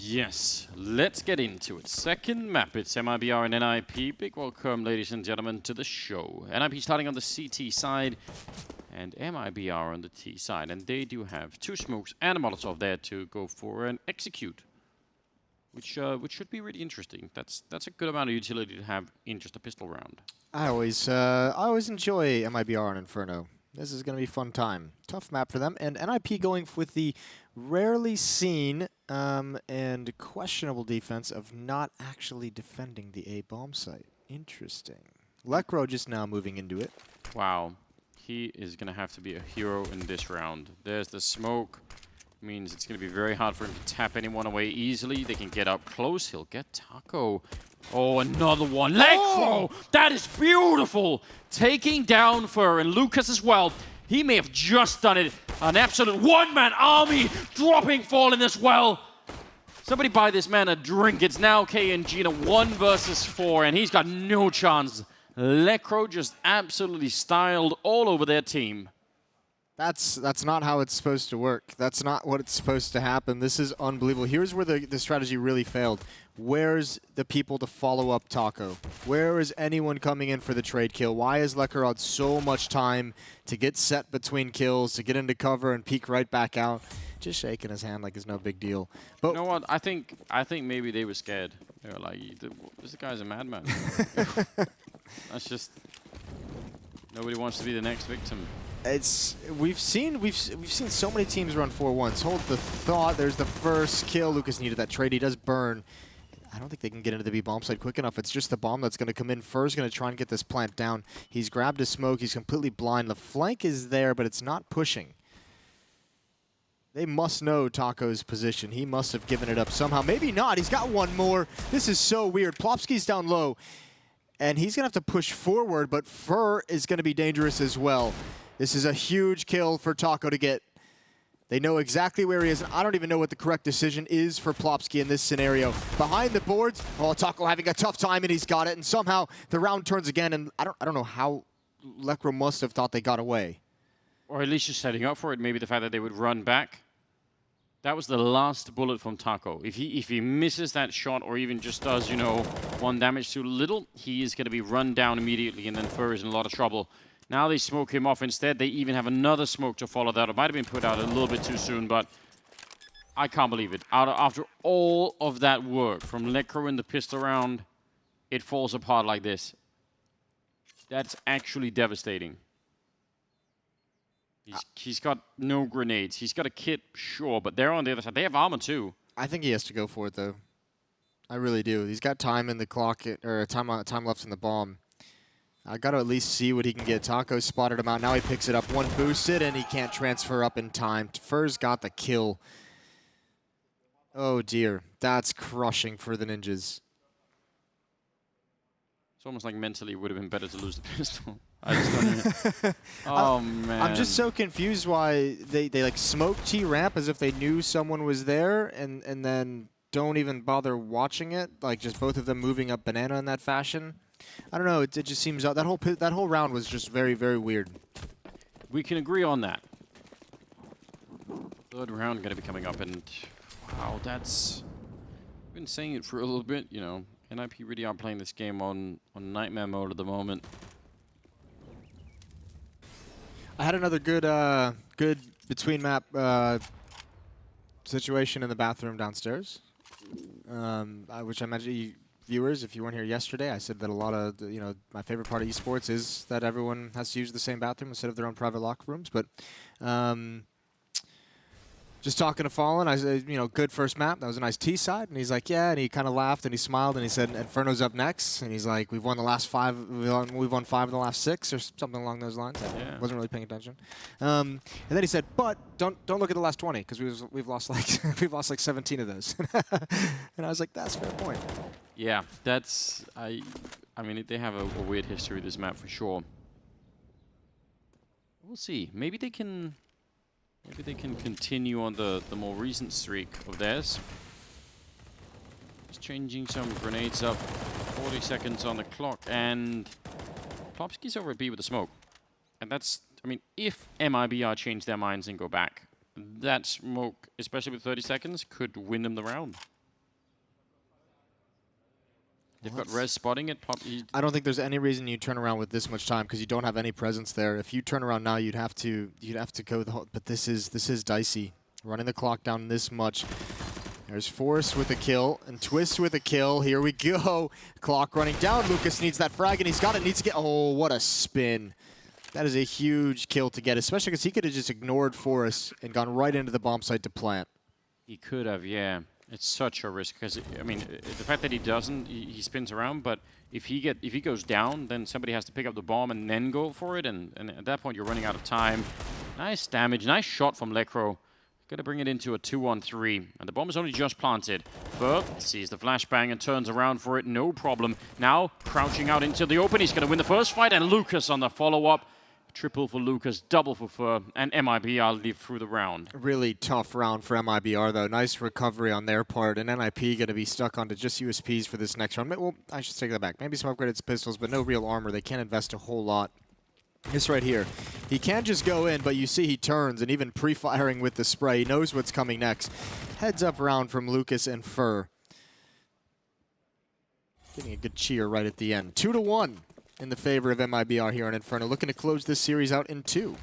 Yes, let's get into it. Second map, it's MIBR and NiP. Big welcome, ladies and gentlemen, to the show. NiP starting on the CT side, and MIBR on the T side. And they do have two smokes and a Molotov there to go for an execute, which should be really interesting. That's a good amount of utility to have in just a pistol round. I always enjoy MIBR and Inferno. This is going to be a fun time. Tough map for them. And NiP going with the rarely seen and questionable defense of not actually defending the A bomb site. Interesting. Lekro just now moving into it. Wow. He is going to have to be a hero in this round. There's the smoke. Means it's going to be very hard for him to tap anyone away easily. They can get up close. He'll get Taco. Oh, another one. Lekro! That is beautiful! Taking down Fur and Lucas as well. He may have just done it. An absolute one-man army dropping Fallen as well. Somebody buy this man a drink. It's now K and Gina 1 versus 4, and he's got no chance. Lekro just absolutely styled all over their team. That's not how it's supposed to work. That's not what it's supposed to happen. This is unbelievable. Here's where the strategy really failed. Where's the people to follow up Taco? Where is anyone coming in for the trade kill? Why has Lekro had so much time to get set between kills, to get into cover and peek right back out? Just shaking his hand like it's no big deal. But you know what? I think maybe they were scared. They were like, "This guy's a madman." That's just nobody wants to be the next victim. We've seen so many teams run 4-1s. Hold the thought. There's the first kill. Lucas needed that trade. He does burn. I don't think they can get into the B bomb site quick enough. It's just the bomb that's going to come in first. Going to try and get this plant down. He's grabbed his smoke. He's completely blind. The flank is there, but it's not pushing. They must know Taco's position. He must have given it up somehow. Maybe not. He's got one more. This is so weird. Plopsky's down low, and he's going to have to push forward, but Fur is going to be dangerous as well. This is a huge kill for Taco to get. They know exactly where he is. I don't even know what the correct decision is for Plopsky in this scenario. Behind the boards, oh, Taco having a tough time, and he's got it. And somehow the round turns again, and I don't know how Lekro must have thought they got away. Or at least just setting up for it. Maybe the fact that they would run back. That was the last bullet from Taco. If he misses that shot or even just does, one damage too little, he is going to be run down immediately, and then Fur is in a lot of trouble. Now they smoke him off instead. They even have another smoke to follow that. It might have been put out a little bit too soon, but I can't believe it. After all of that work from Lekro in the pistol round, it falls apart like this. That's actually devastating. He's got no grenades. He's got a kit, sure, but they're on the other side. They have armor too. I think he has to go for it, though. I really do. He's got time in the clock, or time left in the bomb. I got to at least see what he can get. Taco spotted him out. Now he picks it up. One boosted, and he can't transfer up in time. Fur's got the kill. Oh, dear. That's crushing for the Ninjas. It's almost like mentally it would have been better to lose the pistol. I just don't Oh, man. I'm just so confused why they like smoke T-ramp as if they knew someone was there and then don't even bother watching it. Like just both of them moving up banana in that fashion. I don't know. It just seems that whole round was just very, very weird. We can agree on that. Third round going to be coming up, and wow, that's. I've been saying it for a little bit. NiP really are playing this game on nightmare mode at the moment. I had another good between map situation in the bathroom downstairs, which I imagine viewers, if you weren't here yesterday, I said that a lot of my favorite part of esports is that everyone has to use the same bathroom instead of their own private locker rooms. But just talking to Fallen, I said, good first map. That was a nice T side, and he's like, yeah, and he kind of laughed and he smiled and he said, Inferno's up next, and he's like, we've won the last 5, we've won 5 of the last 6 or something along those lines. I wasn't really paying attention. And then he said, but don't look at the last 20 because we've lost like 17 of those. And I was like, that's a fair point. Yeah, that's I mean they have a weird history with this map for sure. We'll see. Maybe they can continue on the more recent streak of theirs. Just changing some grenades up. 40 seconds on the clock, and Plopsky's over at B with the smoke. And that's, if MIBR change their minds and go back, that smoke, especially with 30 seconds, could win them the round. They've got Rez spotting it. I don't think there's any reason you turn around with this much time because you don't have any presence there. If you turn around now, you'd have to go the whole. But this is dicey. Running the clock down this much. There's Force with a kill and Twist with a kill. Here we go. Clock running down. Lucas needs that frag and he's got it. Needs to get. Oh, what a spin! That is a huge kill to get, especially because he could have just ignored Force and gone right into the bomb site to plant. He could have, yeah. It's such a risk because I mean the fact that he doesn't, he spins around. But if he goes down, then somebody has to pick up the bomb and then go for it. And at that point, you're running out of time. Nice damage, nice shot from Lekro. Got to bring it into a 2-on-3, and the bomb is only just planted. Fur sees the flashbang and turns around for it, no problem. Now crouching out into the open, he's going to win the first fight, and Lucas on the follow-up. Triple for Lucas, double for Fur, and MIBR leave through the round. Really tough round for MIBR, though. Nice recovery on their part, and NiP going to be stuck onto just USPs for this next round. Well, I should take that back. Maybe some upgraded pistols, but no real armor. They can't invest a whole lot. This right here. He can just go in, but you see he turns, and even pre-firing with the spray, he knows what's coming next. Heads up round from Lucas and Fur. Getting a good cheer right at the end. 2-1. In the favor of MIBR here on Inferno, looking to close this series out in 2.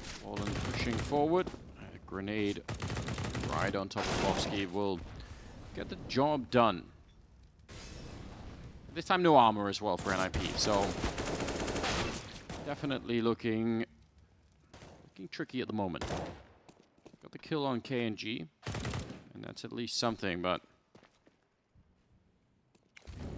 Fallen pushing forward. A grenade right on top of Bofsky will get the job done. This time no armor as well for NiP, so definitely looking tricky at the moment. Got the kill on KNG, and that's at least something, but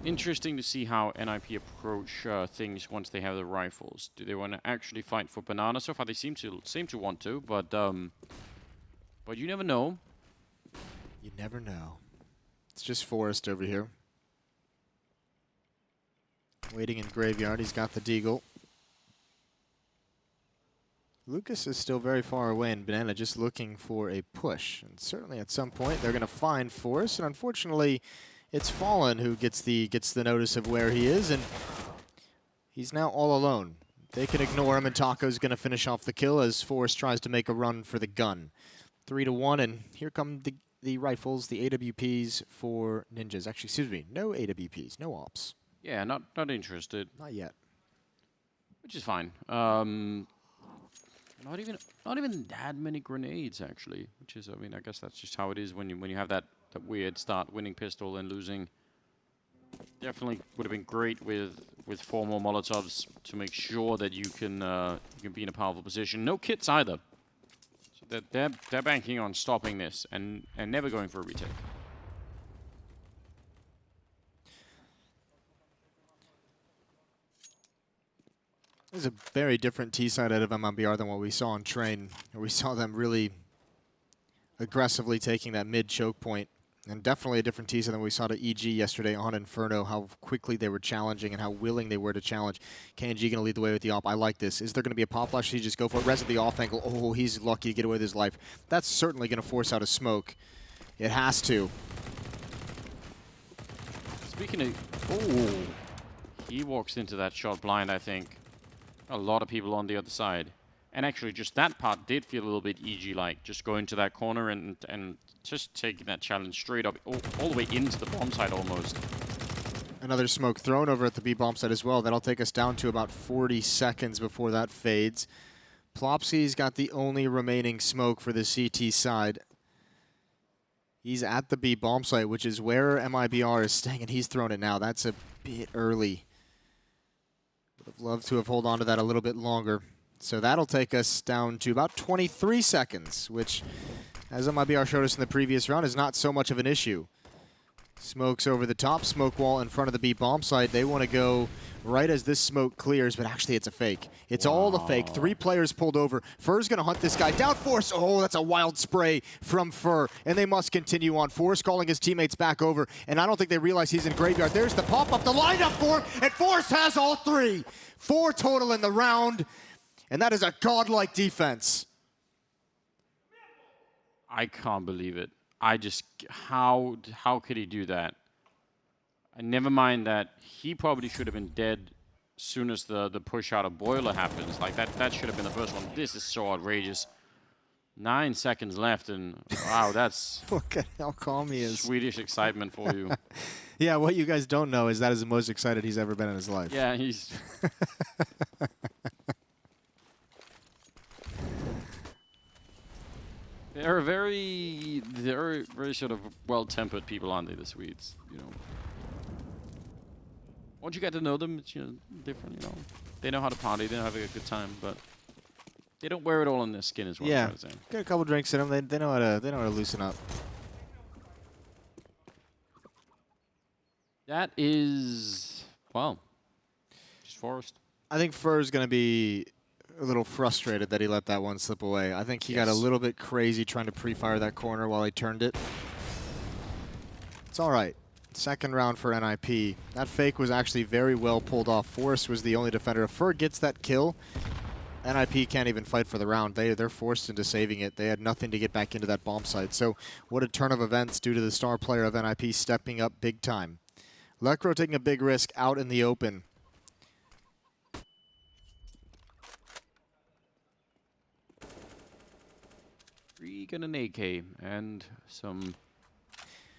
interesting to see how NiP approach things once they have the rifles. Do they want to actually fight for Banana? So far, they seem to want to, but you never know. You never know. It's just Forrest over here, waiting in graveyard. He's got the deagle. Lucas is still very far away, and Banana just looking for a push. And certainly at some point they're going to find Forrest, and unfortunately, it's Fallen who gets the notice of where he is, and he's now all alone. They can ignore him, and Taco's going to finish off the kill as Forrest tries to make a run for the gun. 3-1, and here come the rifles, the AWPs for Ninjas. Actually, excuse me, no AWPs, no ops. Yeah, not interested. Not yet. Which is fine. Not even that many grenades actually. Which is, I mean, I guess that's just how it is when you have that weird start winning pistol and losing. Definitely would have been great with 4 more Molotovs to make sure that you can be in a powerful position. No kits either. So they're banking on stopping this and never going for a retake. This is a very different T-side out of MIBR than what we saw on Train. We saw them really aggressively taking that mid choke point. And definitely a different T-side than we saw to EG yesterday on Inferno, how quickly they were challenging and how willing they were to challenge. KNG going to lead the way with the op. I like this. Is there going to be a pop flash? He just go for it. Res at the off angle. Oh, he's lucky to get away with his life. That's certainly going to force out a smoke. It has to. Speaking of... Oh, he walks into that shot blind, I think. A lot of people on the other side. And actually, just that part did feel a little bit EG-like. Just going to that corner and just taking that challenge straight up, all the way into the bomb site almost. Another smoke thrown over at the B bomb site as well. That'll take us down to about 40 seconds before that fades. Plopsy's got the only remaining smoke for the CT side. He's at the B bomb site, which is where MIBR is staying, and he's thrown it now. That's a bit early. Would have loved to have held on to that a little bit longer. So that'll take us down to about 23 seconds, which, as MIBR showed us in the previous round, is not so much of an issue. Smokes over the top, smoke wall in front of the B bomb site. They want to go right as this smoke clears, but actually it's a fake. It's all a fake. 3 players pulled over. Fur's going to hunt this guy down. Force, oh, that's a wild spray from Fur, and they must continue on. Force calling his teammates back over, and I don't think they realize he's in graveyard. There's the pop-up, the lineup for, and Force has all 3. 4 total in the round, and that is a godlike defense. I can't believe it. I just, how could he do that? And never mind that he probably should have been dead as soon as the push out of Boiler happens. Like that should have been the first one. This is so outrageous. 9 seconds left, and wow, that's Look at how calm he is. Swedish excitement for you. Yeah, what you guys don't know is that is the most excited he's ever been in his life. Yeah, he's... they're very sort of well-tempered people, aren't they, the Swedes? You know. Once you get to know them, it's different. You know, they know how to party, they know how to have a good time, but they don't wear it all on their skin, is what I'm trying to say. Get a couple drinks in them. They know how to loosen up. That is, well, just Forrest. I think Fur's going to be a little frustrated that he let that one slip away. I think he got a little bit crazy trying to pre-fire that corner while he turned it. It's all right. Second round for NiP. That fake was actually very well pulled off. Forrest was the only defender. If Fur gets that kill, NiP can't even fight for the round. They're forced into saving it. They had nothing to get back into that bomb site. So what a turn of events due to the star player of NiP stepping up big time. Lekro taking a big risk out in the open. Got an AK and some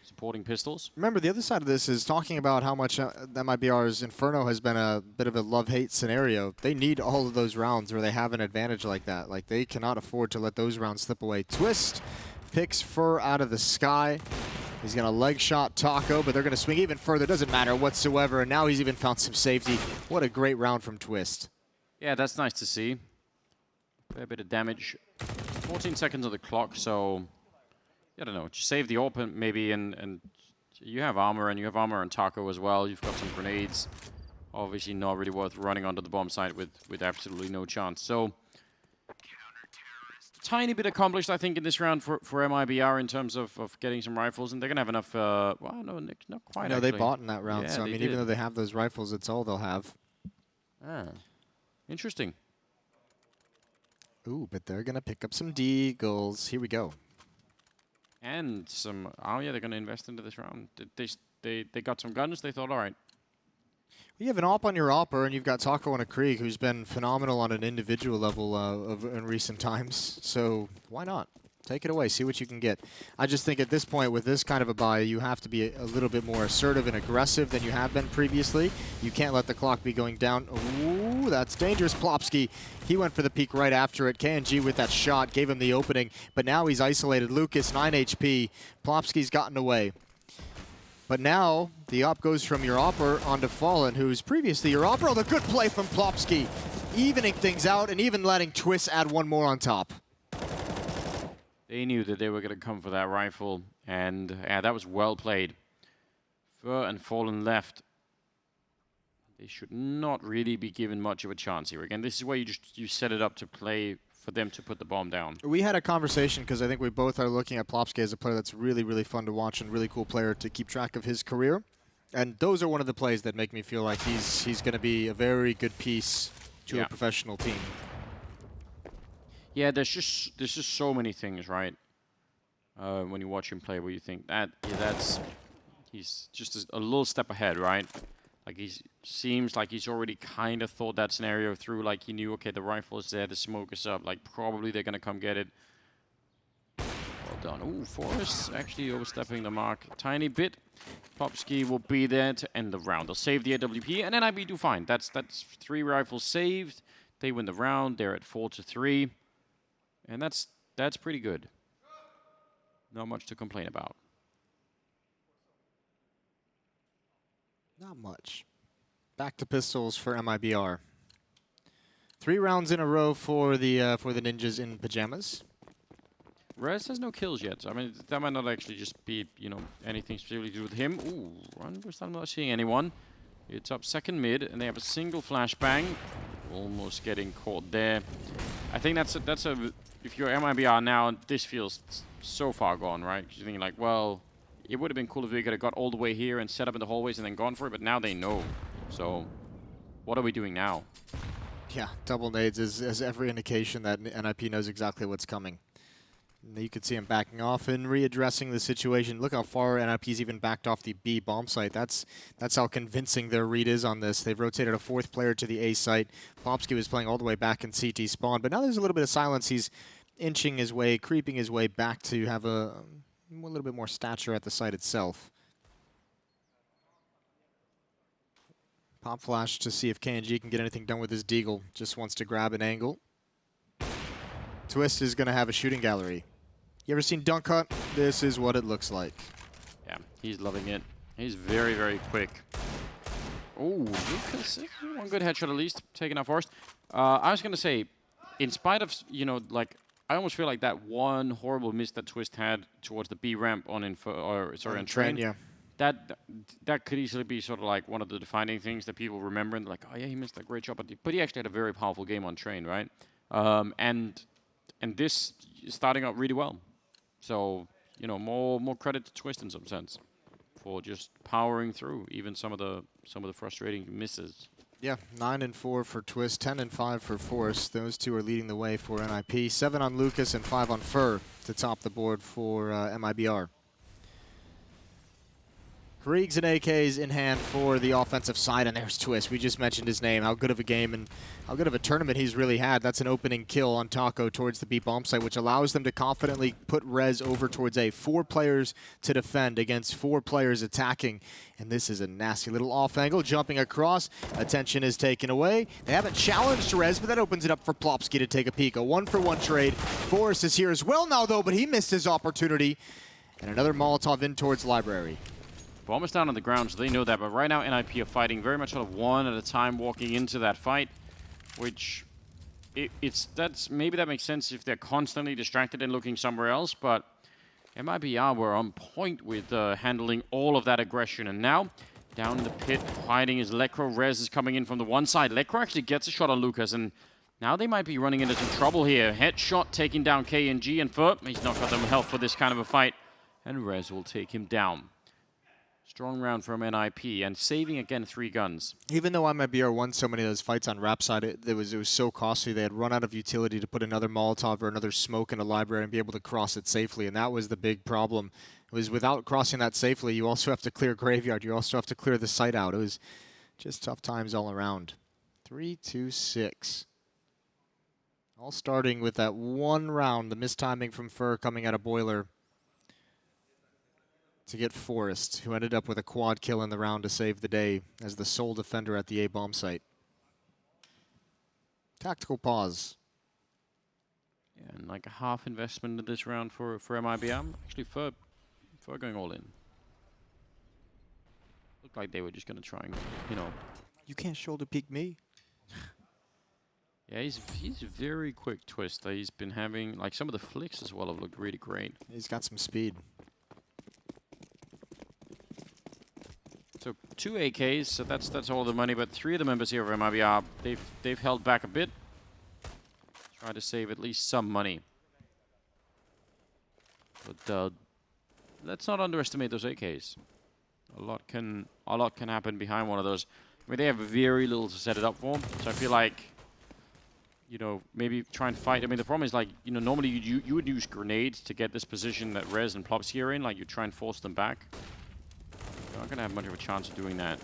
supporting pistols. Remember, the other side of this is talking about how much MIBR's Inferno has been a bit of a love-hate scenario. They need all of those rounds where they have an advantage like that. Like, they cannot afford to let those rounds slip away. Twist picks Fur out of the sky. He's going to leg shot Taco, but they're going to swing even further. Doesn't matter whatsoever, and now he's even found some safety. What a great round from Twist. Yeah, that's nice to see. Fair bit of damage. 14 seconds on the clock, so I don't know. Just save the open maybe, and you have armor, and you have armor on Taco as well. You've got some grenades. Obviously, not really worth running onto the bomb site with absolutely no chance. So, tiny bit accomplished, I think, in this round for MIBR in terms of getting some rifles, and they're gonna have enough. Well, no, not quite. No, actually. they bought in that round, Yeah, so I mean, even though they have those rifles, it's all they'll have. Ah, interesting. Ooh, but they're going to pick up some deagles. Here we go. And some... Oh, yeah, they're going to invest into this round. They got some guns. They thought, all right. You have an op on your opper, and you've got Taco on a Krieg, who's been phenomenal on an individual level in recent times. So why not? Take it away. See what you can get. I just think at this point, with this kind of a buy, you have to be a little bit more assertive and aggressive than you have been previously. You can't let the clock be going down. Ooh, that's dangerous. Plopsky, he went for the peak right after it. KNG with that shot gave him the opening, but now he's isolated. Lucas, 9 HP. Plopsky's gotten away. But now the op goes from your opper onto Fallen, who's previously your opper. Oh, the good play from Plopsky, evening things out and even letting Twist add one more on top. They knew that they were going to come for that rifle, and yeah, that was well played. Fur and Fallen left. They should not really be given much of a chance here. Again, this is where you set it up to play for them to put the bomb down. We had a conversation because I think we both are looking at Plopsky as a player that's really, really fun to watch and really cool player to keep track of his career. And those are one of the plays that make me feel like he's going to be a very good piece to a professional team. Yeah, there's just so many things, right? When you watch him play, where you think he's just a little step ahead, right? Like seems like he's already kind of thought that scenario through. Like he knew, okay, the rifle is there, the smoke is up. Like probably they're gonna come get it. Well done. Ooh, Forrest actually overstepping the mark a tiny bit. Plopsky will be there to end the round. They'll save the AWP, and NiP do fine. That's 3 rifles saved. They win the round. They're at 4-3. And that's pretty good. Not much to complain about. Not much. Back to pistols for MIBR. 3 rounds in a row for the ninjas in pajamas. Rez has no kills yet. I mean, that might not actually just be anything specifically to do with him. Ooh, I'm not seeing anyone. It's up second mid, and they have a single flashbang. Almost getting caught there. I think that's a if you're MIBR now, this feels so far gone, right? Because you're thinking like, well, it would have been cool if we could have got all the way here and set up in the hallways and then gone for it, but now they know. So, what are we doing now? Yeah, double nades is every indication that NiP knows exactly what's coming. You could see him backing off and readdressing the situation. Look how far NiP's even backed off the B bomb site. That's how convincing their read is on this. They've rotated a 4th player to the A site. Plopsky was playing all the way back in CT spawn, but now there's a little bit of silence. He's inching his way, creeping his way back to have a little bit more stature at the site itself. Pop flash to see if KNG can get anything done with his Deagle. Just wants to grab an angle. Twist is going to have a shooting gallery. You ever seen Dunk Hunt? This is what it looks like. Yeah, he's loving it. He's very, very quick. Oh, Lucas, one good headshot at least, taking out Forrest. I was going to say, in spite of, you know, like, I almost feel like that one horrible miss that Twist had towards the B ramp on on Train. Yeah. That could easily be sort of like one of the defining things that people remember and like, oh yeah, he missed a great shot, but he actually had a very powerful game on Train, right? And this is starting out really well. So, you know, more credit to Twist in some sense for just powering through even some of the frustrating misses. Yeah, 9 and 4 for Twist, 10 and 5 for Forrest. Those two are leading the way for NiP. 7 on Lucas and 5 on Fur to top the board for MIBR. Kriegs and AKs in hand for the offensive side, and there's Twist. We just mentioned his name. How good of a game and how good of a tournament he's really had. That's an opening kill on Taco towards the B bomb site, which allows them to confidently put Rez over towards A. 4 players to defend against 4 players attacking. And this is a nasty little off angle, jumping across. Attention is taken away. They haven't challenged Rez, but that opens it up for Plopsky to take a peek. A 1-for-1 trade. Forrest is here as well now, though, but he missed his opportunity. And another Molotov in towards Library. Bomb is down on the ground, so they know that. But right now, NiP are fighting very much sort of one at a time, walking into that fight, which maybe that makes sense if they're constantly distracted and looking somewhere else. But MIBR were on point with handling all of that aggression, and now down in the pit, hiding is Lekro. Rez is coming in from the one side. Lekro actually gets a shot on Lucas, and now they might be running into some trouble here. Headshot taking down KNG, and Fur, he's not got them health for this kind of a fight, and Rez will take him down. Strong round from NiP, and saving again 3 guns. Even though MIBR won so many of those fights on Rap side, it was so costly. They had run out of utility to put another Molotov or another smoke in a library and be able to cross it safely, and that was the big problem. It was without crossing that safely, you also have to clear Graveyard. You also have to clear the site out. It was just tough times all around. 3-2-6. All starting with that one round, the mistiming from Fur coming out of Boiler to get Forrest, who ended up with a quad kill in the round to save the day as the sole defender at the A bomb site. Tactical pause. Yeah, and like a half investment in this round for MIBR. Actually, Fur going all in. Looked like they were just going to try and, you know. You can't shoulder peek me. Yeah, he's very quick, Twist. He's been having, like, some of the flicks as well have looked really great. He's got some speed. So 2 AKs, so that's all the money. But 3 of the members here of MIBR, they've held back a bit. Try to save at least some money. But let's not underestimate those AKs. A lot can happen behind one of those. I mean, they have very little to set it up for. So I feel like, you know, maybe try and fight. I mean, the problem is, like, you know, normally you would use grenades to get this position that Rez and Plopsky are in. Like, you try and force them back. Not going to have much of a chance of doing that.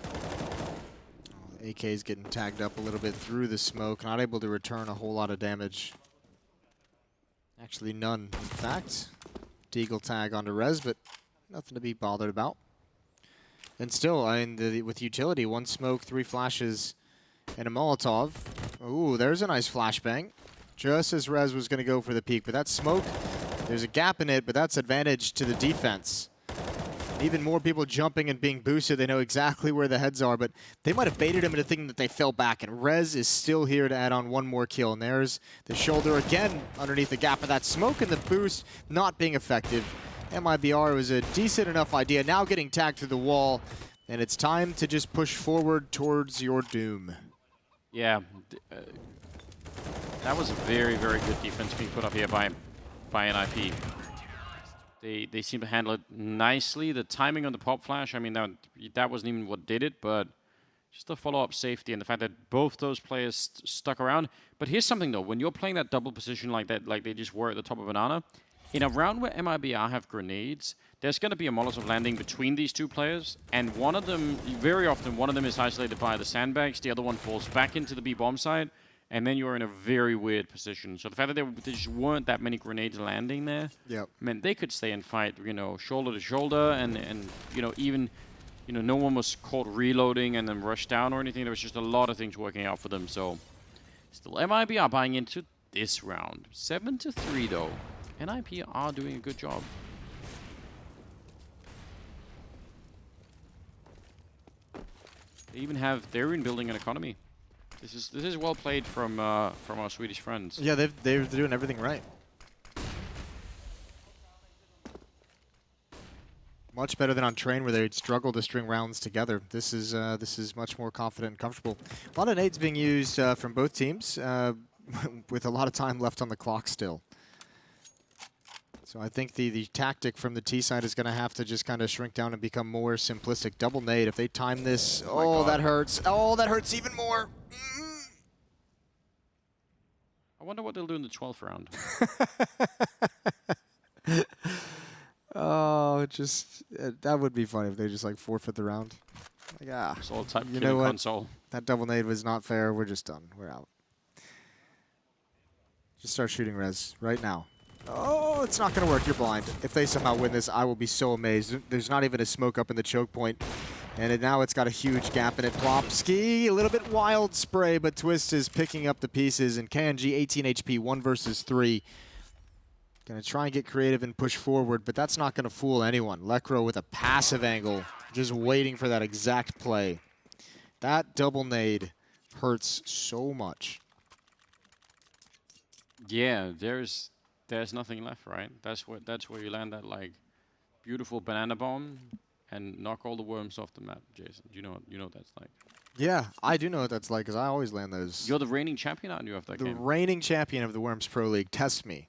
AK is getting tagged up a little bit through the smoke, not able to return a whole lot of damage. Actually, none. In fact, Deagle tag onto Rez, but nothing to be bothered about. And still, I mean, with utility, 1 smoke, 3 flashes, and a Molotov. Ooh, there's a nice flashbang. Just as Rez was going to go for the peek, but that smoke, there's a gap in it, but that's advantage to the defense. Even more people jumping and being boosted. They know exactly where the heads are, but they might have baited him into thinking that they fell back, and Rez is still here to add on 1 more kill. And there's the shoulder again underneath the gap of that smoke, and the boost not being effective. MIBR was a decent enough idea. Now getting tagged through the wall, and it's time to just push forward towards your doom. Yeah, that was a very, very good defense being put up here by NiP. They seem to handle it nicely. The timing on the pop flash, I mean, that wasn't even what did it, but just the follow-up safety and the fact that both those players stuck around. But here's something, though. When you're playing that double position like that, like they just were at the top of Banana, in a round where MIBR have grenades, there's going to be a Molotov landing between these 2 players, and one of them, very often, one of them is isolated by the sandbags, the other one falls back into the B bomb side, and then you're in a very weird position. So the fact that there just weren't that many grenades landing there meant they could stay and fight, shoulder to shoulder, and even, no one was caught reloading and then rushed down or anything. There was just a lot of things working out for them. So still, MIBR buying into this round. 7-3 though. NiP are doing a good job. They even have Darien building an economy. This is well played from our Swedish friends. Yeah, they're doing everything right. Much better than on Train, where they struggle to string rounds together. This is much more confident and comfortable. A lot of nades being used from both teams, with a lot of time left on the clock still. So I think the tactic from the T side is going to have to just kind of shrink down and become more simplistic. Double nade, if they time this, oh, that hurts. Oh, that hurts even more. I wonder what they'll do in the 12th round. Oh, that would be funny if they just like forfeit the round. Like, you know what? Console. That double nade was not fair. We're just done. We're out. Just start shooting res right now. Oh, it's not going to work. You're blind. If they somehow win this, I will be so amazed. There's not even a smoke up in the choke point. And now it's got a huge gap in it. Plopsky, a little bit wild spray, but Twist is picking up the pieces. And KNG, 18 HP, 1 versus 3. Going to try and get creative and push forward, but that's not going to fool anyone. Lekro with a passive angle, just waiting for that exact play. That double nade hurts so much. Yeah, there's nothing left, right? That's where you land that like beautiful banana bomb and knock all the worms off the map, Jason. You know what that's like. Yeah, I do know what that's like because I always land those. You're the reigning champion, aren't you, of that game? The reigning champion of the Worms Pro League. Test me.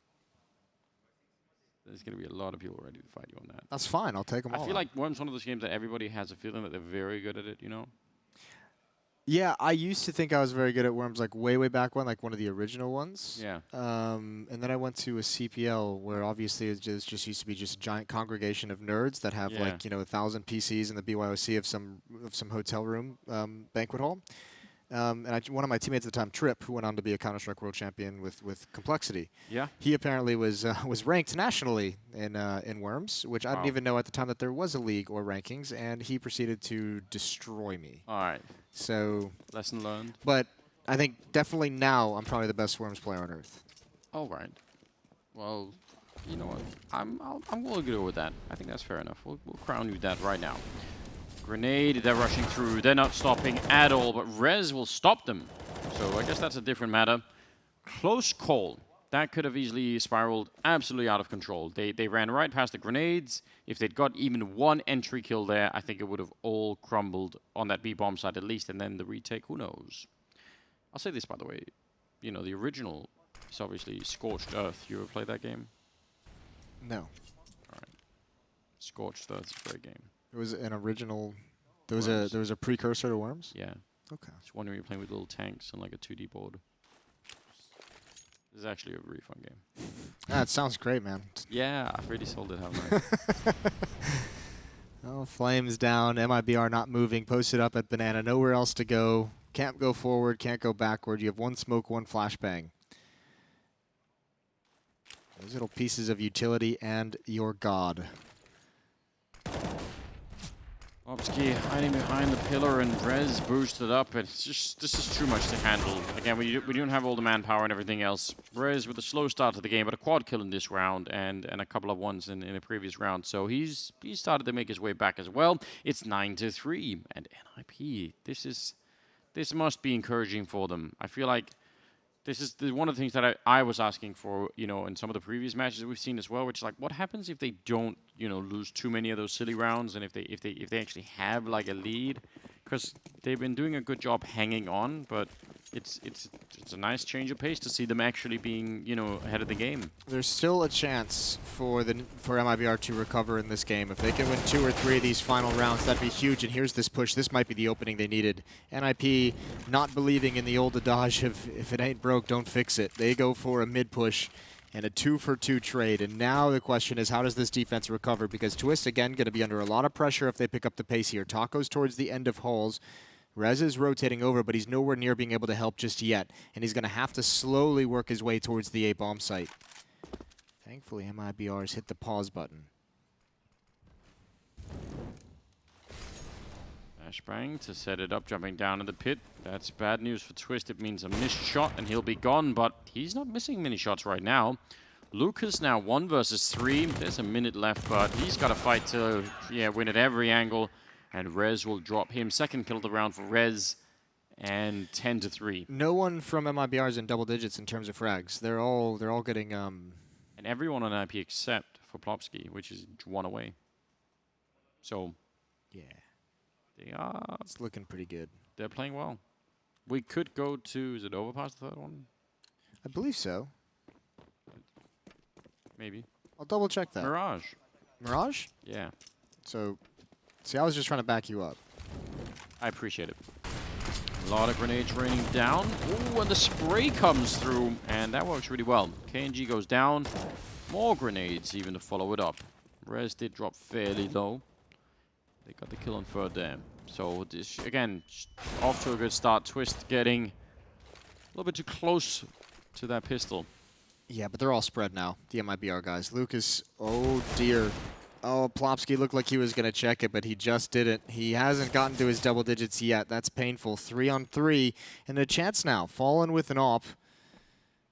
There's going to be a lot of people ready to fight you on that. That's fine. I'll take them all. I feel like Worms one of those games that everybody has a feeling that they're very good at it, you know? Yeah, I used to think I was very good at Worms, like way back when, like one of the original ones. Yeah. And then I went to a CPL where obviously it just used to be just a giant congregation of nerds that have like 1,000 PCs in the BYOC of some hotel room banquet hall. And one of my teammates at the time, Trip, who went on to be a Counter-Strike World Champion with Complexity. Yeah. He apparently was ranked nationally in Worms, which I didn't even know at the time that there was a league or rankings, and he proceeded to destroy me. All right. So lesson learned. But I think definitely now I'm probably the best Worms player on Earth. All right. Well, you know what? I'm willing to go with that. I think that's fair enough. We'll crown you that right now. Grenade, they're rushing through. They're not stopping at all, but Rez will stop them. So I guess that's a different matter. Close call. That could have easily spiraled absolutely out of control. They ran right past the grenades. If they'd got even one entry kill there, I think it would have all crumbled on that B-bomb side at least, and then the retake, who knows? I'll say this, by the way. You know, the original is obviously Scorched Earth. You ever played that game? No. All right. Scorched Earth is a great game. It was an original. There was a precursor to Worms. Yeah. Okay. It's one where you're playing with little tanks on like a 2D board. This is actually a really fun game. That sounds great, man. Yeah, I've really sold it, haven't I? Oh, flames down. MIBR not moving. Posted up at Banana. Nowhere else to go. Can't go forward. Can't go backward. You have one smoke, one flashbang. Those little pieces of utility and your god. Plopsky hiding behind the pillar and Rez boosted up. It's just, this is too much to handle. Again, we don't have all the manpower and everything else. Rez with a slow start to the game, but a quad kill in this round and a couple of ones in a previous round. So he started to make his way back as well. It's 9-3 and NiP. This must be encouraging for them. I feel like this is one of the things that I was asking for, you know, in some of the previous matches that we've seen as well, which is like, what happens if they don't, you know, lose too many of those silly rounds, and if they actually have like a lead, because they've been doing a good job hanging on, but it's a nice change of pace to see them actually being, you know, ahead of the game. There's still a chance for MIBR to recover in this game. If they can win 2 or 3 of these final rounds, that'd be huge. And here's this push. This might be the opening they needed. NiP not believing in the old adage of if it ain't broke, don't fix it. They go for a mid push and a 2-for-2 trade. And now the question is, how does this defense recover? Because Twist, again, going to be under a lot of pressure if they pick up the pace here. Tacos towards the end of halls. Rez is rotating over, but he's nowhere near being able to help just yet, and he's going to have to slowly work his way towards the A bomb site. Thankfully, MIBR has hit the pause button. Flashbang to set it up, jumping down in the pit. That's bad news for Twist. It means a missed shot, and he'll be gone, but he's not missing many shots right now. Lucas now 1 versus 3. There's a minute left, but he's got to fight to win at every angle. And Rez will drop him. Second kill of the round for Rez, and 10-3. No one from MIBR is in double digits in terms of frags. They're all getting And everyone on NiP except for Plopsky, which is 1 away. So yeah, they are. It's looking pretty good. They're playing well. We could go to, is it overpass the third one? I believe so. Maybe. I'll double check that. Mirage. Mirage? Yeah. So, see, I was just trying to back you up. I appreciate it. A lot of grenades raining down. Ooh, and the spray comes through, and that works really well. KNG goes down. More grenades even to follow it up. Rez did drop fairly low. They got the kill on third there. So, this, again, off to a good start. Twist getting a little bit too close to that pistol. Yeah, but they're all spread now, the MIBR guys. Lucas, oh dear. Oh, Plopsky looked like he was going to check it, but he just didn't. He hasn't gotten to his double digits yet. That's painful. 3 on 3, and a chance now. Fallen with an op,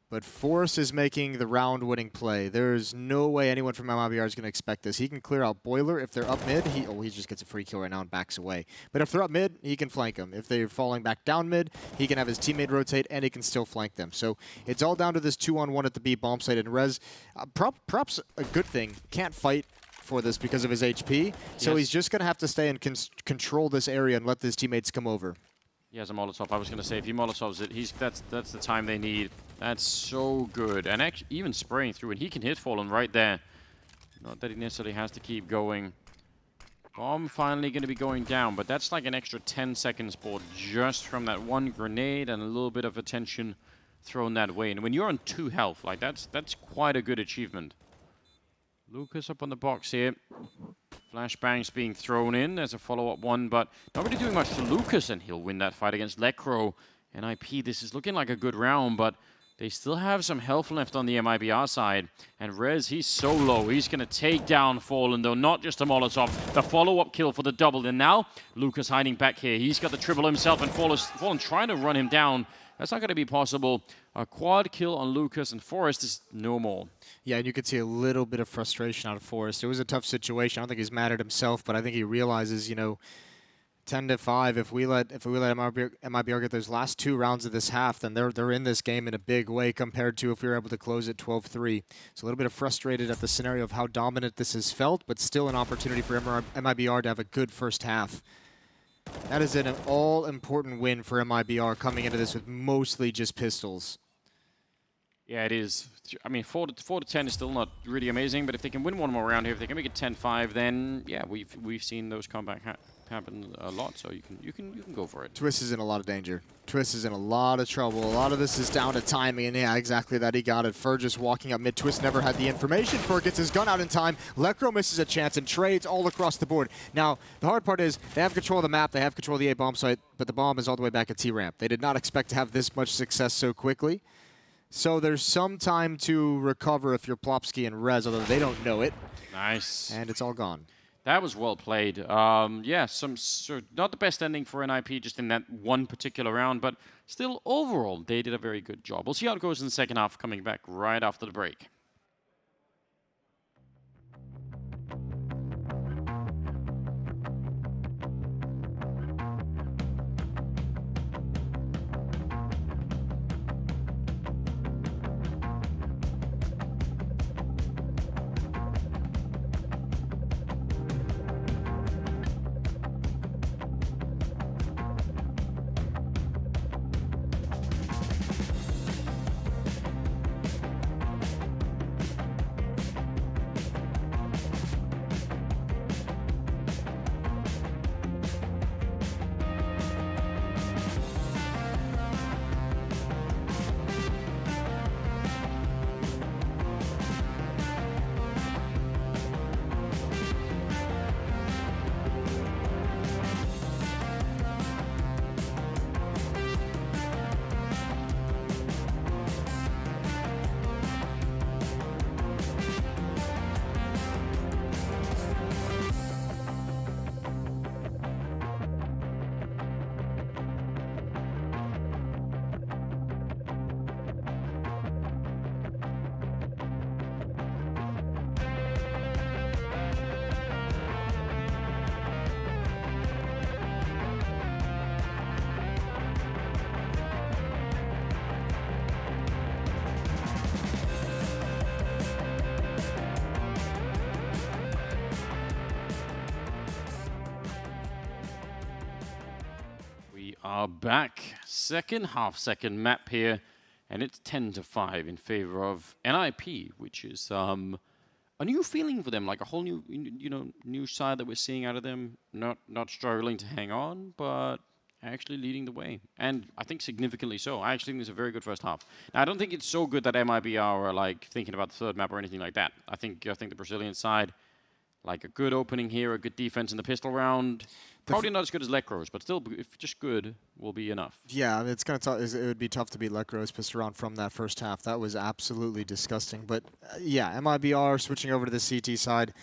but Forrest is making the round-winning play. There's no way anyone from MIBR is going to expect this. He can clear out Boiler. If they're up mid, he just gets a free kill right now and backs away. But if they're up mid, he can flank them. If they're falling back down mid, he can have his teammate rotate, and he can still flank them. So it's all down to this 2-on-1 at the B bomb site. And Rez, props a good thing, can't fight for this because of his HP. So yes. He's just going to have to stay and control this area and let his teammates come over. He has a Molotov. I was going to say, if he Molotovs it, that's the time they need. That's so good. And actually, even spraying through, and he can hit Fallen right there. Not that he necessarily has to keep going. Bomb finally going to be going down, but that's like an extra 10 seconds board just from that one grenade and a little bit of attention thrown that way. And when you're on 2 health, like that's quite a good achievement. Lucas up on the box here. Flashbangs being thrown in. There's a follow-up one, but not really doing much to Lucas, and he'll win that fight against Lecro. NiP, this is looking like a good round, but they still have some health left on the MIBR side. And Rez, he's so low. He's going to take down Fallen, though, not just a Molotov. The follow-up kill for the double. And now, Lucas hiding back here. He's got the triple himself, and Fallen trying to run him down. That's not going to be possible. A quad kill on Lucas, and Forrest is no more. Yeah, and you could see a little bit of frustration out of Forrest. It was a tough situation. I don't think he's mad at himself, but I think he realizes, 10-5. If we let MIBR get those last 2 rounds of this half, then they're in this game in a big way compared to if we were able to close it 12-3. So a little bit of frustrated at the scenario of how dominant this has felt, but still an opportunity for MIBR to have a good first half. That is an all-important win for MIBR coming into this with mostly just pistols. Yeah, it is. I mean, 4-10 is still not really amazing, but if they can win one more round here, if they can make it 10-5, then yeah, we've seen those comeback happen a lot. So you can go for it. Twist is in a lot of danger. Twist is in a lot of trouble. A lot of this is down to timing, and yeah, exactly that. He got it. Fur just walking up mid. Twist never had the information. Fur gets his gun out in time. Lecro misses a chance and trades all across the board. Now, the hard part is they have control of the map. They have control of the A bomb site, but the bomb is all the way back at T-ramp. They did not expect to have this much success so quickly. So there's some time to recover if you're Plopsky and Rez, although they don't know it. Nice. And it's all gone. That was well played. Yeah, not the best ending for NiP just in that one particular round, but still overall they did a very good job. We'll see how it goes in the second half, coming back right after the break. are back. Second map here, and it's 10-5 in favor of NiP, which is a new feeling for them, like a whole new, new side that we're seeing out of them. Not struggling to hang on, but actually leading the way, and I think significantly so. I actually think it's a very good first half. Now, I don't think it's so good that MIBR are like thinking about the third map or anything like that. I think the Brazilian side, like a good opening here, a good defense in the pistol round. Probably not as good as Lekros, but still, if just good, will be enough. Yeah, it's kind of it would be tough to beat Lekros pistol round from that first half. That was absolutely disgusting. But yeah, MIBR switching over to the CT side.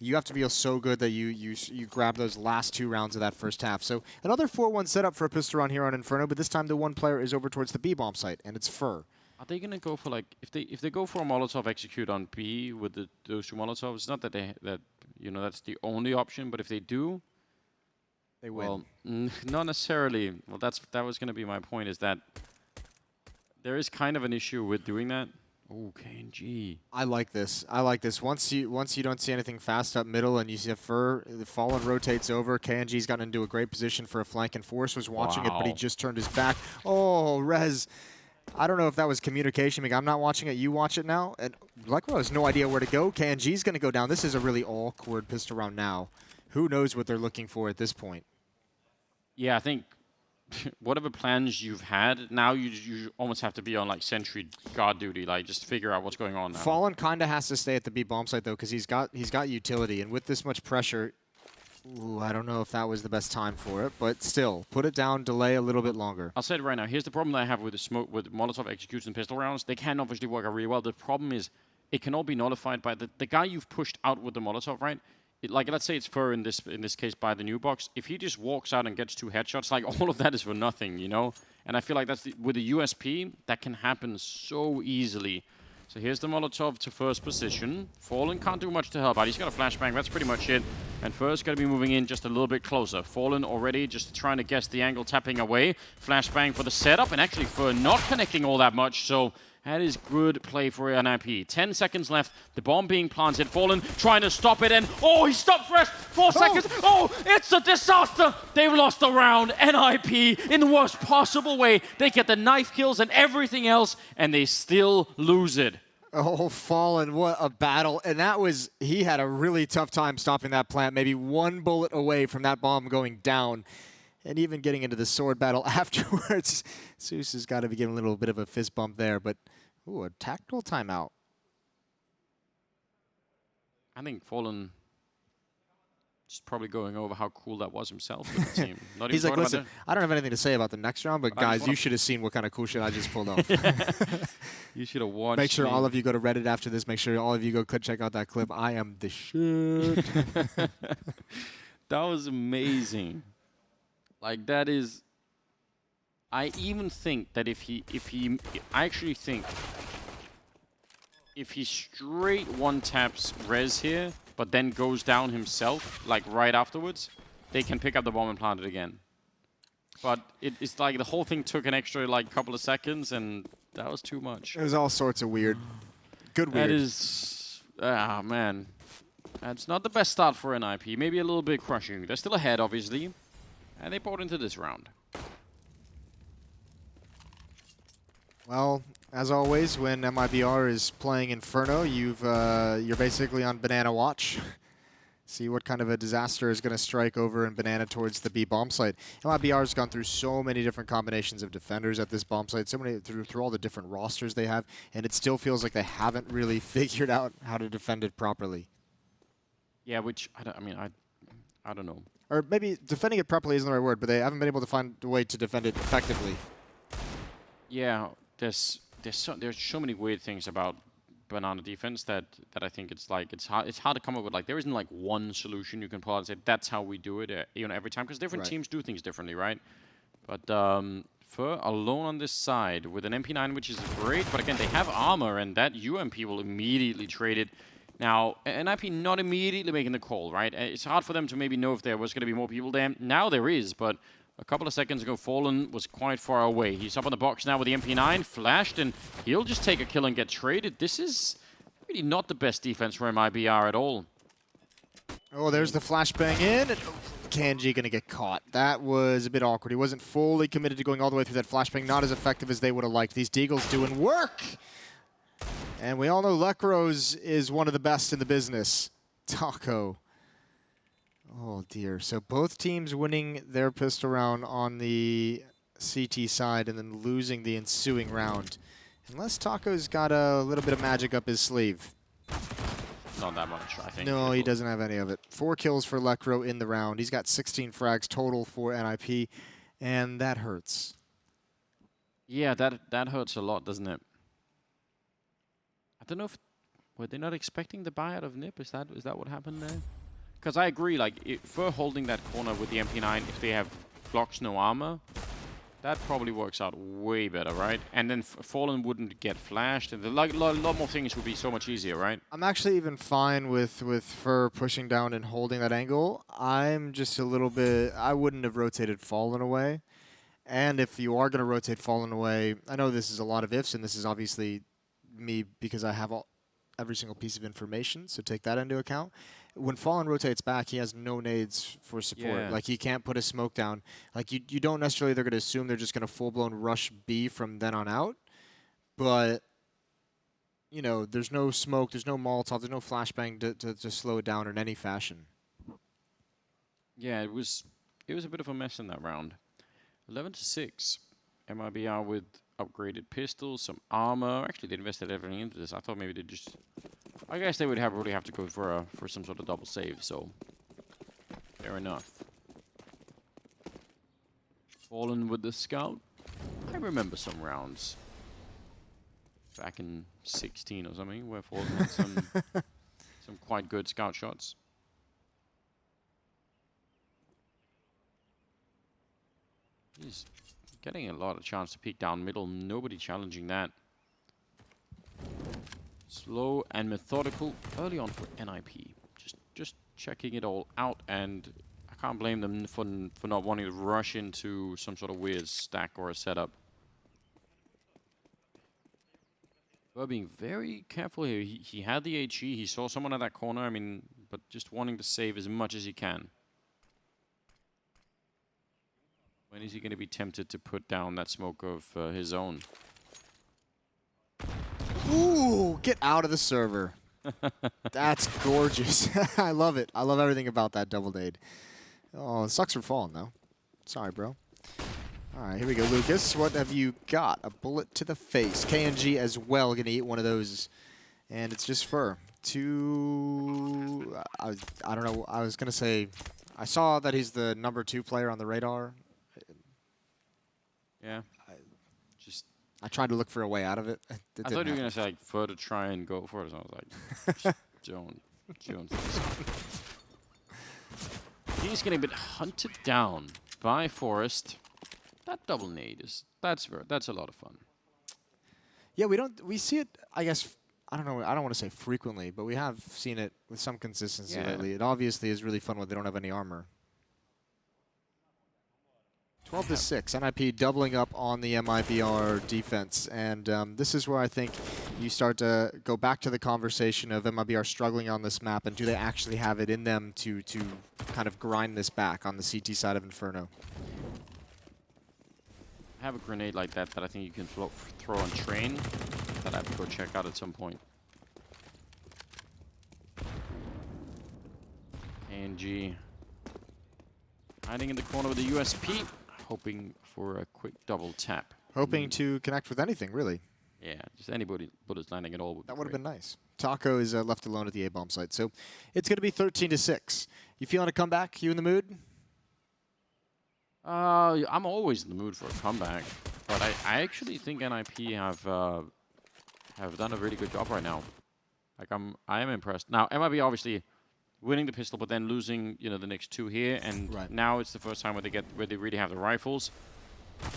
You have to feel so good that you grab those last 2 rounds of that first half. So another 4-1 setup for a pistol round here on Inferno, but this time the one player is over towards the B bomb site, and it's Fur. Are they gonna go for like if they go for a Molotov execute on B with those 2 Molotovs? It's not that that's the only option, but if they do, they win. Well, not necessarily. Well, that was gonna be my point. Is that there is kind of an issue with doing that. Oh, KNG. I like this. I like this. Once you don't see anything fast up middle and you see a Fur, the Fallen rotates over. KNG's gotten into a great position for a flank, and Force was watching it, but he just turned his back. Oh, Rez. I don't know if that was communication. I'm not watching it. You watch it now. And Lekro has no idea where to go. KNG's going to go down. This is a really awkward pistol round now. Who knows what they're looking for at this point? Yeah, I think whatever plans you've had, now you almost have to be on like sentry guard duty, like just figure out what's going on now. Fallen kind of has to stay at the B bomb site though, because he's got utility, and with this much pressure, I don't know if that was the best time for it, but still, put it down, delay a little bit longer. I'll say it right now. Here's the problem that I have with the smoke, with Molotov executes and pistol rounds. They can obviously work out really well. The problem is it can all be nullified by the guy you've pushed out with the Molotov, right? Like, let's say it's Fur in this case by the new box. If he just walks out and gets 2 headshots, like all of that is for nothing, you know? And I feel like that's with the USP, that can happen so easily. So here's the Molotov to first position. Fallen can't do much to help out. He's got a flashbang, that's pretty much it. And Fur's going to be moving in just a little bit closer. Fallen already just trying to guess the angle, tapping away. Flashbang for the setup, and actually Fur not connecting all that much, so that is good play for NiP. 10 seconds left, the bomb being planted. Fallen trying to stop it, and oh, he stops rest. 4 seconds. Oh, it's a disaster. They've lost the round. NiP in the worst possible way. They get the knife kills and everything else, and they still lose it. Oh, Fallen, what a battle. And that was, he had a really tough time stopping that plant, maybe 1 bullet away from that bomb going down. And even getting into the sword battle afterwards. Zeus has got to be getting a little bit of a fist bump there, but ooh, a tactical timeout. I think Fallen is probably going over how cool that was himself with the team. He's like, listen, I don't have anything to say about the next round, but guys, you should have seen what kind of cool shit I just pulled off. You should have watched. Make sure all of you go to Reddit after this. Make sure all of you go check out that clip. I am the shit. That was amazing. Like, that is, I even think that if he straight one taps Rez here, but then goes down himself, like right afterwards, they can pick up the bomb and plant it again. But it's like the whole thing took an extra like couple of seconds, and that was too much. It was all sorts of weird. Good weird. That is, man. That's not the best start for NiP. Maybe a little bit crushing. They're still ahead, obviously. And they brought into this round. Well, as always, when MIBR is playing Inferno, you're basically on banana watch. See what kind of a disaster is going to strike over in banana towards the B bomb site. MIBR has gone through so many different combinations of defenders at this bomb site, so many through all the different rosters they have, and it still feels like they haven't really figured out how to defend it properly. Yeah, which I don't know. Or maybe defending it properly isn't the right word, but they haven't been able to find a way to defend it effectively. Yeah, there's so many weird things about banana defense that I think it's hard to come up with. Like, there isn't like one solution you can pull out and say that's how we do it, every time, because different teams do things differently, right? But Fur alone on this side with an MP9, which is great, but again they have armor, and that UMP will immediately trade it. Now, NiP not immediately making the call, right? It's hard for them to maybe know if there was going to be more people there. Now there is, but a couple of seconds ago, Fallen was quite far away. He's up on the box now with the MP9, flashed, and he'll just take a kill and get traded. This is really not the best defense for MIBR at all. Oh, there's the flashbang in. And Kanji going to get caught. That was a bit awkward. He wasn't fully committed to going all the way through that flashbang. Not as effective as they would have liked. These Deagles doing work! And we all know Lekros is one of the best in the business. Taco. Oh, dear. So both teams winning their pistol round on the CT side and then losing the ensuing round. Unless Taco's got a little bit of magic up his sleeve. Not that much, I think. No, he doesn't have any of it. 4 kills for Lekro in the round. He's got 16 frags total for NiP, and that hurts. Yeah, that hurts a lot, doesn't it? I don't know if were they not expecting the buyout of NiP? Is that what happened there? Because I agree, like for holding that corner with the MP9, if they have blocks no armor, that probably works out way better, right? And then Fallen wouldn't get flashed, and a lot more things would be so much easier, right? I'm actually even fine with Fur pushing down and holding that angle. I'm just a little bit... I wouldn't have rotated Fallen away. And if you are going to rotate Fallen away, I know this is a lot of ifs, and this is obviously me because I have every single piece of information, so take that into account. When Fallen rotates back, he has no nades for support. Yeah. Like, he can't put a smoke down. Like, you don't necessarily, they're going to assume they're just going to full-blown rush B from then on out. But, you know, there's no smoke, there's no Molotov, there's no flashbang to slow it down in any fashion. Yeah, it was a bit of a mess in that round. 11-6. MIBR with upgraded pistols, some armor. Actually, they invested everything into this. I thought maybe they just... I guess they would really have to go for some sort of double save, so... Fair enough. Fallen with the scout. I remember some rounds. Back in 16 or something, where Fallen had some quite good scout shots. He's getting a lot of chance to peek down middle. Nobody challenging that. Slow and methodical early on for NiP. Just checking it all out, and I can't blame them for not wanting to rush into some sort of weird stack or a setup. But being very careful here. He had the HE. He saw someone at that corner. I mean, but just wanting to save as much as he can. When is he going to be tempted to put down that smoke of his own? Ooh, get out of the server. That's gorgeous. I love it. I love everything about that double nade. Oh, it sucks for Fallen, though. Sorry, bro. All right, here we go, Lucas. What have you got? A bullet to the face. KNG as well, going to eat one of those. And it's just Fur. I don't know. I was going to say, I saw that he's the #2 player on the radar. Yeah. I tried to look for a way out of it. I thought you were going to say, like, Fur to try and go for it. So I was like, don't. He's getting a bit hunted down by Forest. That double nade that's a lot of fun. Yeah, we see it, I guess, I don't know, I don't want to say frequently, but we have seen it with some consistency lately. It obviously is really fun when they don't have any armor. 12-6, NiP doubling up on the MIBR defense, and this is where I think you start to go back to the conversation of MIBR struggling on this map, and do they actually have it in them to kind of grind this back on the CT side of Inferno? I have a grenade like that I think you can throw on train that I have to go check out at some point. KNG hiding in the corner with the USP. Hoping for a quick double tap. Hoping to connect with anything, really. Yeah, just anybody bullets landing at all. That would have been nice. Taco is left alone at the A-bomb site, so it's going to be 13-6. You feeling a comeback? You in the mood? I'm always in the mood for a comeback, but I actually think NiP have done a really good job right now. Like I am impressed. Now MIB obviously winning the pistol, but then losing, you know, the next 2 here, and now it's the first time where they really have the rifles.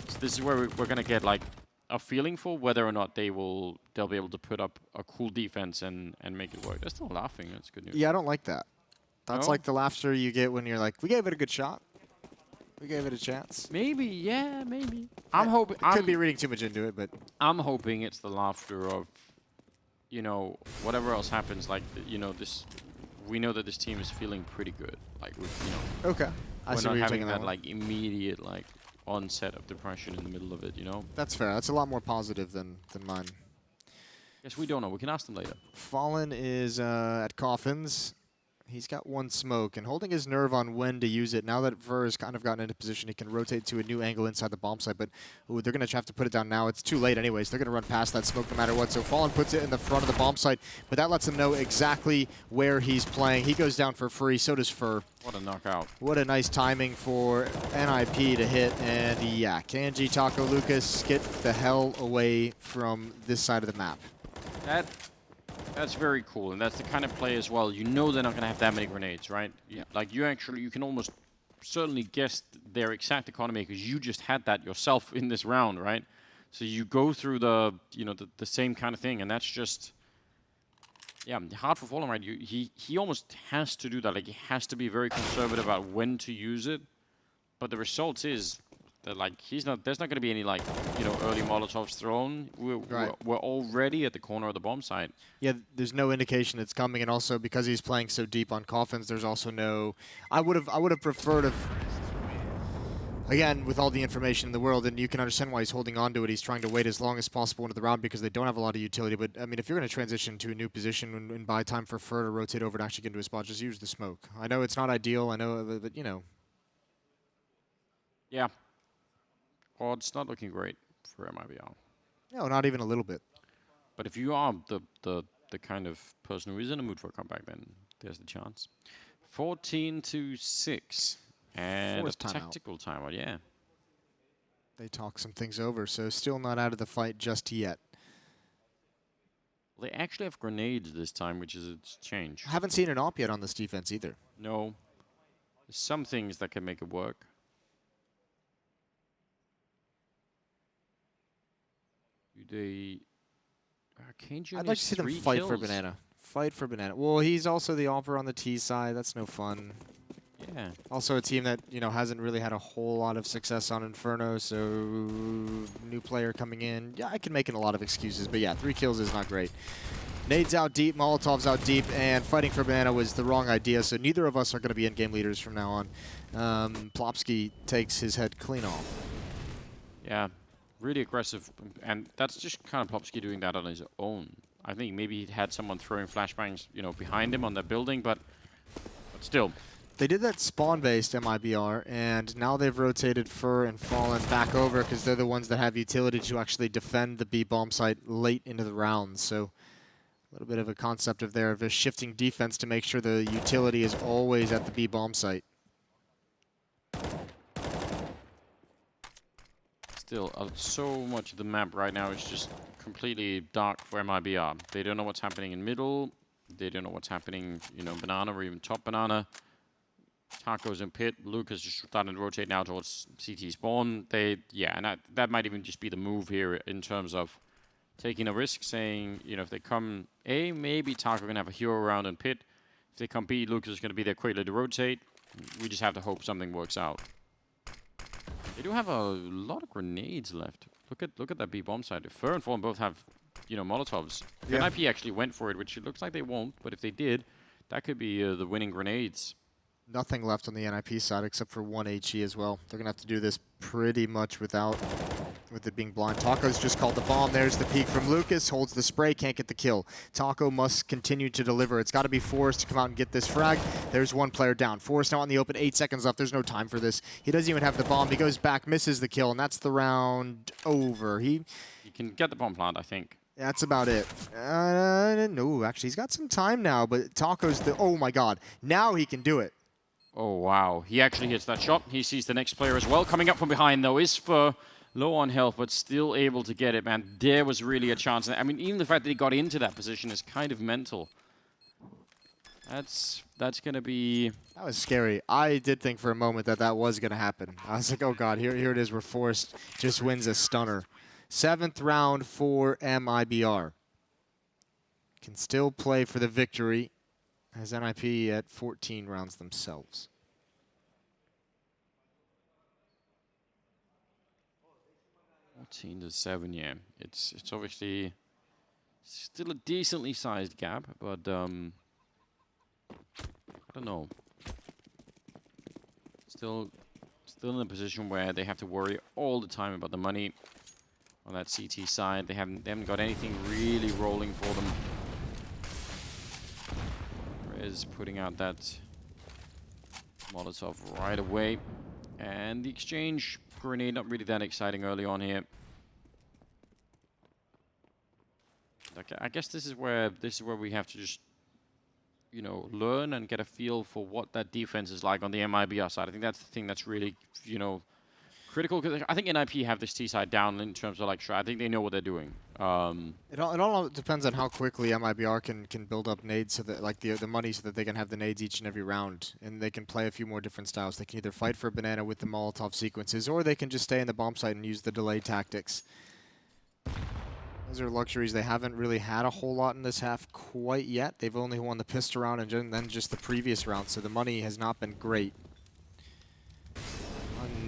So this is where we're gonna get like a feeling for whether or not they'll be able to put up a cool defense and make it work. They're still laughing. That's good news. Yeah, I don't like that. That's like the laughter you get when you're like, we gave it a good shot. We gave it a chance. Maybe, yeah, maybe. I'm hoping. Could be reading too much into it, but I'm hoping it's the laughter of, you know, whatever else happens. Like, you know, this we know that this team is feeling pretty good. Like, you know, Okay. I we're see not where you're having taking that one. like immediate like onset of depression in the middle of it. You know. That's fair. That's a lot more positive than mine. Guess we don't know. We can ask them later. Fallen is at Coffins. He's got one smoke and holding his nerve on when to use it. Now that Ver has kind of gotten into position, he can rotate to a new angle inside the bomb site, but ooh, they're going to have to put it down now. It's too late anyways. They're going to run past that smoke no matter what. So Fallen puts it in the front of the bomb site, but that lets him know exactly where he's playing. He goes down for free. So does Fur. What a knockout. What a nice timing for NiP to hit. And yeah, Kanji, Taco, Lucas, get the hell away from this side of the map. That's very cool, and that's the kind of play as well. You know they're not going to have that many grenades, right? Like, you can almost certainly guess their exact economy because you just had that yourself in this round, right? So you go through the, you know, the same kind of thing, and that's just, yeah, hard for Fallen, right? He almost has to do that. Like, he has to be very conservative about when to use it. But the result is that, like, there's not going to be any, like, you know, early Molotovs thrown. We're already at the corner of the bomb site. Yeah, there's no indication it's coming, and also because he's playing so deep on Coffins, there's also no. I would have preferred if, again, with all the information in the world, and you can understand why he's holding on to it. He's trying to wait as long as possible into the round because they don't have a lot of utility. But I mean, if you're going to transition to a new position and buy time for Fur to rotate over and actually get into a spot, just use the smoke. I know it's not ideal. I know, but you know. Yeah. Well, it's not looking great for MIBR. No, not even a little bit. But if you are the kind of person who is in a mood for a comeback, then there's the chance. 14-6. And Forced a timeout. tactical timeout, yeah. They talk some things over, so still not out of the fight just yet. They actually have grenades this time, which is a change. I haven't seen an op yet on this defense either. No. There's some things that can make it work. They... I'd like to see them fight for Banana. Fight for Banana. Well, he's also the offer on the T side. That's no fun. Yeah. Also a team that, you know, hasn't really had a whole lot of success on Inferno, so new player coming in. Yeah, I can make it a lot of excuses, but yeah, 3 kills is not great. Nades out deep, Molotovs out deep, and fighting for Banana was the wrong idea, so neither of us are going to be in-game leaders from now on. Plopsky takes his head clean off. Yeah. Really aggressive, and that's just kind of Plopsky doing that on his own. I think maybe he'd had someone throwing flashbangs, you know, behind him on the building, but still. They did that spawn-based MIBR, and now they've rotated Fur and Fallen back over because they're the ones that have utility to actually defend the B bomb site late into the round. So a little bit of a concept of there of a shifting defense to make sure the utility is always at the B bomb site. Still, so much of the map right now is just completely dark for MIBR. They don't know what's happening in middle. They don't know what's happening, you know, Banana or even top Banana. Taco's in pit. Lucas just starting to rotate now towards CT spawn. Yeah, and that might even just be the move here in terms of taking a risk, saying, you know, if they come A, maybe Taco can have a hero around in pit. If they come B, Lucas is going to be there quickly to rotate. We just have to hope something works out. They do have a lot of grenades left. Look at that B bomb side. If Fur and Fallen both have, you know, Molotovs. If NiP actually went for it, which it looks like they won't, but if they did, that could be the winning grenades. Nothing left on the NiP side except for 1 HE as well. They're going to have to do this pretty much with it being blind. Taco's just called the bomb. There's the peek from Lucas. Holds the spray. Can't get the kill. Taco must continue to deliver. It's got to be Forrest to come out and get this frag. There's one player down. Forrest now on the open. 8 seconds left. There's no time for this. He doesn't even have the bomb. He goes back, misses the kill, and that's the round over. He can get the bomb plant, I think. That's about it. No, actually, he's got some time now, but Taco's the... Oh, my God. Now he can do it. Oh, wow. He actually hits that shot. He sees the next player as well. Coming up from behind, though, is for low on health, but still able to get it, man. There was really a chance. I mean, even the fact that he got into that position is kind of mental. That's going to be... That was scary. I did think for a moment that was going to happen. I was like, oh, God, here it is where Forrest just wins a stunner. 7th round for MIBR. Can still play for the victory. Has NiP at 14 rounds themselves. Fourteen to 7, yeah. It's obviously still a decently sized gap, but I don't know. Still in a position where they have to worry all the time about the money on that CT side. They haven't got anything really rolling for them. Is putting out that Molotov right away, and the exchange grenade not really that exciting early on here. Okay, I guess this is where we have to just, you know, learn and get a feel for what that defense is like on the MIBR side. I think that's the thing that's really, you know, critical, because I think NiP have this T side down in terms of like, I think they know what they're doing. It all depends on how quickly MIBR can build up nades, so that like the money, so that they can have the nades each and every round, and they can play a few more different styles. They can either fight for a banana with the Molotov sequences, or they can just stay in the bomb site and use the delay tactics. Those are luxuries they haven't really had a whole lot in this half quite yet. They've only won the pistol round and then just the previous round, so the money has not been great.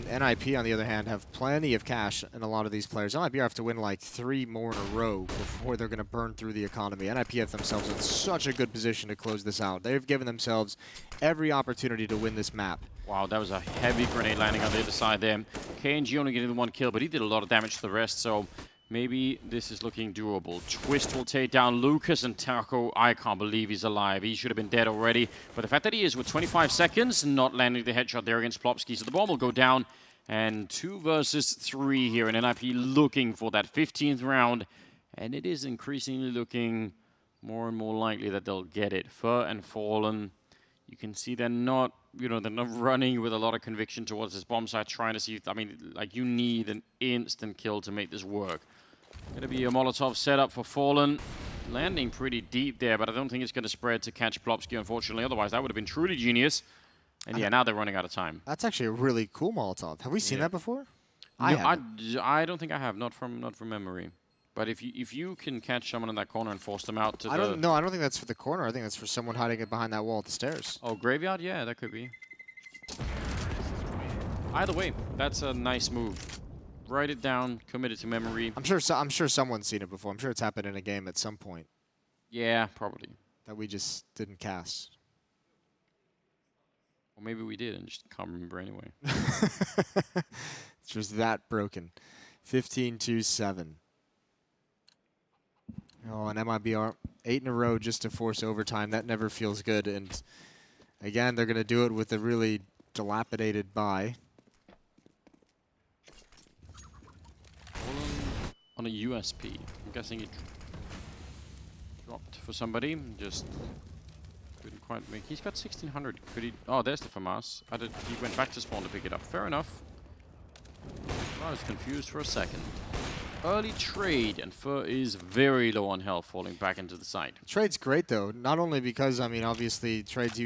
NiP, on the other hand, have plenty of cash in a lot of these players. MIBR have to win like 3 more in a row before they're going to burn through the economy. NiP have themselves in such a good position to close this out. They've given themselves every opportunity to win this map. Wow, that was a heavy grenade landing on the other side there. KNG only getting the 1 kill, but he did a lot of damage to the rest, so maybe this is looking doable. Twist will take down Lucas, and Taco, I can't believe he's alive. He should have been dead already. But the fact that he is with 25 seconds, not landing the headshot there against Plopsky, so the bomb will go down. And 2 versus 3 here, and NiP looking for that 15th round. And it is increasingly looking more and more likely that they'll get it. Fur and Fallen, you can see they're not, you know, they're not running with a lot of conviction towards this bomb site, trying to see, I mean, like, you need an instant kill to make this work. Gonna be a Molotov setup for Fallen. Landing pretty deep there, but I don't think it's gonna spread to catch Plopsky, unfortunately. Otherwise, that would have been truly genius. And yeah, now they're running out of time. That's actually a really cool Molotov. Have we seen that before? No, I don't think I have, not from memory. But if you can catch someone in that corner and force them out to I don't think that's for the corner. I think that's for someone hiding it behind that wall at the stairs. Oh, graveyard? Yeah, that could be. Either way, that's a nice move. Write it down, commit it to memory. I'm sure someone's seen it before. I'm sure it's happened in a game at some point. Yeah, probably. That we just didn't cast. Or maybe we did and just can't remember anyway. It's just that broken. 15-7. Oh, and MIBR 8 in a row just to force overtime. That never feels good. And again, they're going to do it with a really dilapidated buy. On a USP. I'm guessing it dropped for somebody. Just couldn't quite make. He's got 1600. Could he? Oh, there's the FAMAS. He went back to spawn to pick it up. Fair enough. I was confused for a second. Early trade, and Fur is very low on health, falling back into the site. Trade's great, though. Not only because, I mean, obviously, trades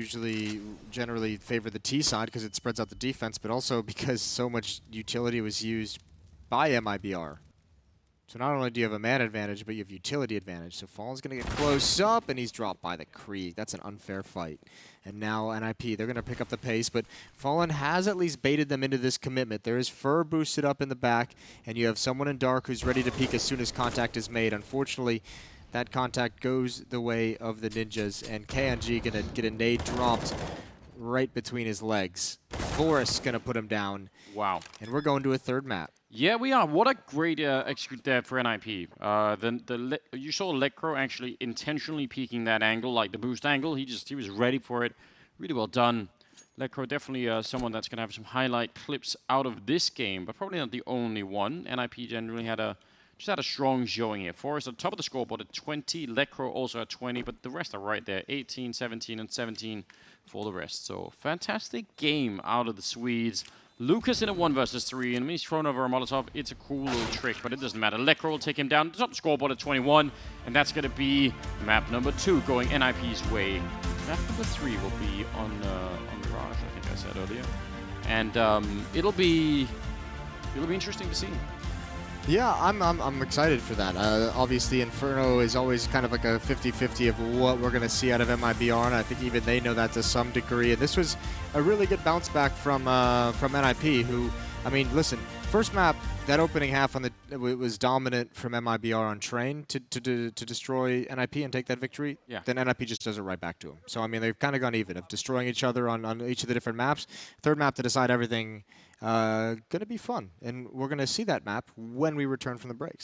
generally favor the T side because it spreads out the defense, but also because so much utility was used by MIBR. So not only do you have a man advantage, but you have utility advantage. So Fallen's going to get close up, and he's dropped by the Krieg. That's an unfair fight. And now NiP, they're going to pick up the pace, but Fallen has at least baited them into this commitment. There is Fur boosted up in the back, and you have someone in dark who's ready to peek as soon as contact is made. Unfortunately, that contact goes the way of the ninjas, and KNG going to get a nade dropped right between his legs. Forrest going to put him down. Wow. And we're going to a third map. Yeah, we are. What a great execute there for NiP. You saw Lecro actually intentionally peeking that angle, like the boost angle. He was ready for it. Really well done. Lecro definitely someone that's going to have some highlight clips out of this game, but probably not the only one. NiP generally had a strong showing here. Forrest at the top of the scoreboard at 20. Lecro also at 20, but the rest are right there. 18, 17, and 17 for the rest. So fantastic game out of the Swedes. Lucas in a 1 versus 3, and when he's thrown over a Molotov, it's a cool little trick, but it doesn't matter. Lecro will take him down to the top scoreboard at 21, and that's going to be map number 2 going NiP's way. Map number 3 will be on Mirage, I think I said earlier, and it'll be interesting to see. Yeah, I'm excited for that. Obviously, Inferno is always kind of like a 50-50 of what we're going to see out of MIBR, and I think even they know that to some degree. And this was a really good bounce back from NiP, who I mean, listen, first map, that opening half on the it was dominant from MIBR on Train to destroy NiP and take that victory. Yeah. Then NiP just does it right back to him. So, I mean, they've kind of gone even of destroying each other on each of the different maps. Third map to decide everything, going to be fun. And we're going to see that map when we return from the breaks.